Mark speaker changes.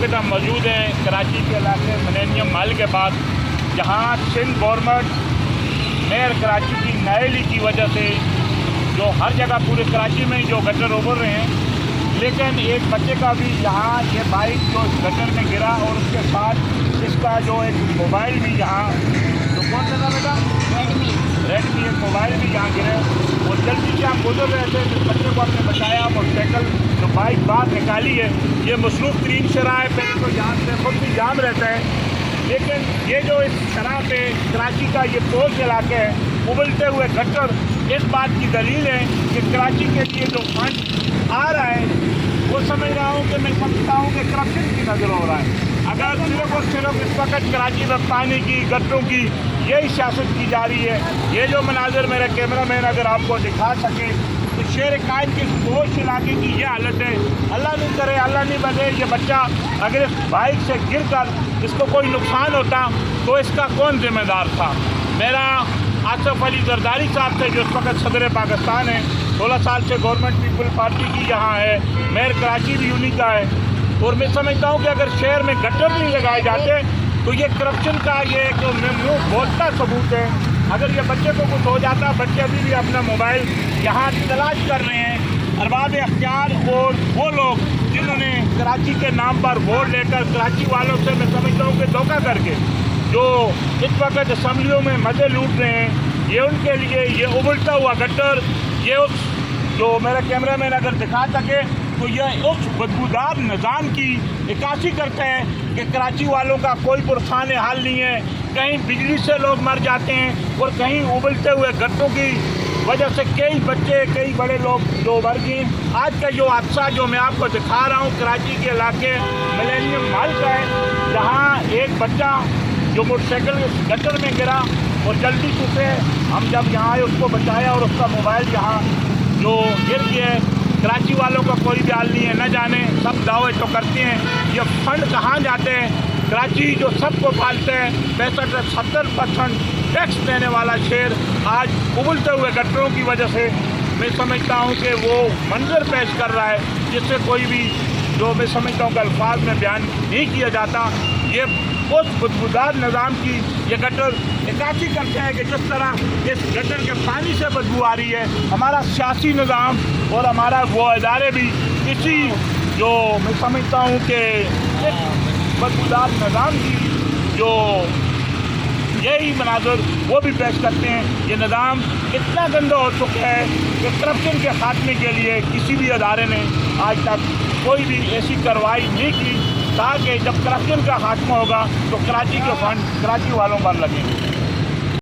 Speaker 1: वक्त हम मौजूद हैं कराची के इलाके मिलेनियम माल के पास, जहाँ सिंध गवर्नमेंट मेयर कराची की नाअहली की वजह से जो हर जगह पूरे कराची में जो गटर उभर रहे हैं, लेकिन एक बच्चे का भी यहाँ ये बाइक जो गटर में गिरा और उसके साथ इसका जो एक मोबाइल भी यहाँ, जो कौन सा था बेटा, रेडमी एक मोबाइल भी यहाँ गिरे। और जल्दी से हम गुजर रहे थे, जिस बच्चे को हमने बचाया, मोटरसाइकिल जो बाइक बाहर निकाली है। ये मसरूफ़ तरीन शराह है, पहले तो जाम से खुद भी जाम रहता है, लेकिन ये जो इस शराह पे कराची का ये पोस्ट इलाके है, उबलते हुए गटर इस बात की दलील है कि कराची के लिए जो फंड आ रहा है वो समझ रहा हूँ कि मैं समझता हूँ कि करप्शन की नज़र हो रहा है। अगर सिर्फ और सिर्फ इस वक्त कराची में पानी की, गटरों की यही सियासत की जा रही है, ये जो मनाजर मेरे कैमरा मैन अगर आपको दिखा सके तो शेर कायद के पोश इलाके की ये हालत है। अल्लाह नहीं करे, अल्लाह नहीं बने, ये बच्चा अगर इस बाइक से गिर कर इसको कोई नुकसान होता तो इसका कौन जिम्मेदार था। मेरा आसिफ अली जरदारी साहब से, जो इस वक्त सदर पाकिस्तान है, 16 साल से गवर्नमेंट पीपल पार्टी की यहाँ है, मेयर कराची भी उन्हीं का है, और मैं समझता हूँ कि अगर शहर में गटर नहीं लगाए जाते तो ये करप्शन का ये एक मुँह बोलता सबूत है। अगर ये बच्चे को कुछ हो जाता, बच्चे अभी भी अपना मोबाइल यहाँ तलाश कर रहे हैं। अरबाब अख्तियार और वो लोग जिन्होंने कराची के नाम पर वोट लेकर कराची वालों से, मैं समझता हूँ कि धोखा करके जो इस वक्त असम्बलियों में मज़े लूट रहे हैं, ये उनके लिए ये उबलता हुआ गटर, ये उस जो मेरा कैमरा मैन अगर दिखा सके तो यह उस बदबूदार निज़ाम की इक्कासी करते हैं कि कराची वालों का कोई पुरसान हाल नहीं है। कहीं बिजली से लोग मर जाते हैं और कहीं उबलते हुए गट्टों की वजह से कई बच्चे, कई बड़े लोग जो मर गए। आज का जो हादसा जो मैं आपको दिखा रहा हूँ कराची के इलाके मिलेनियम माल का है, जहाँ एक बच्चा जो मोटरसाइकिल गटर में गिरा और जल्दी से हम जब यहाँ आए उसको बचाया और उसका मोबाइल यहाँ जो गिर गया है। कराची वालों का कोई भी हाल नहीं है, न जाने सब दावे तो करते हैं ये फंड कहाँ जाते हैं। कराची जो सबको पालते हैं, 65 से 70% टैक्स देने वाला शहर आज उबलते हुए गटरों की वजह से मैं समझता हूँ कि वो मंजर पेश कर रहा है, जिससे कोई भी जो मैं समझता हूँ कि अल्फाज में बयान नहीं किया जाता। ये उस बदबूदार निज़ाम की ये गटर इक्कासी करते हैं कि जिस तरह इस गटर के पानी से बदबू आ रही है, हमारा सियासी निज़ाम और हमारा वो इदारे भी इसी जो मैं समझता हूँ कि इस बदबूदार निज़ाम की जो यही मनाज़र वो भी पेश करते हैं। ये निज़ाम इतना गंदा हो चुका है कि करप्शन के खात्मे के लिए किसी भी अदारे ने आज तक कोई भी ऐसी कार्रवाई नहीं की, ताकि जब करप्शन का खात्मा होगा तो कराची के फंड कराची वालों पर लगेंगे।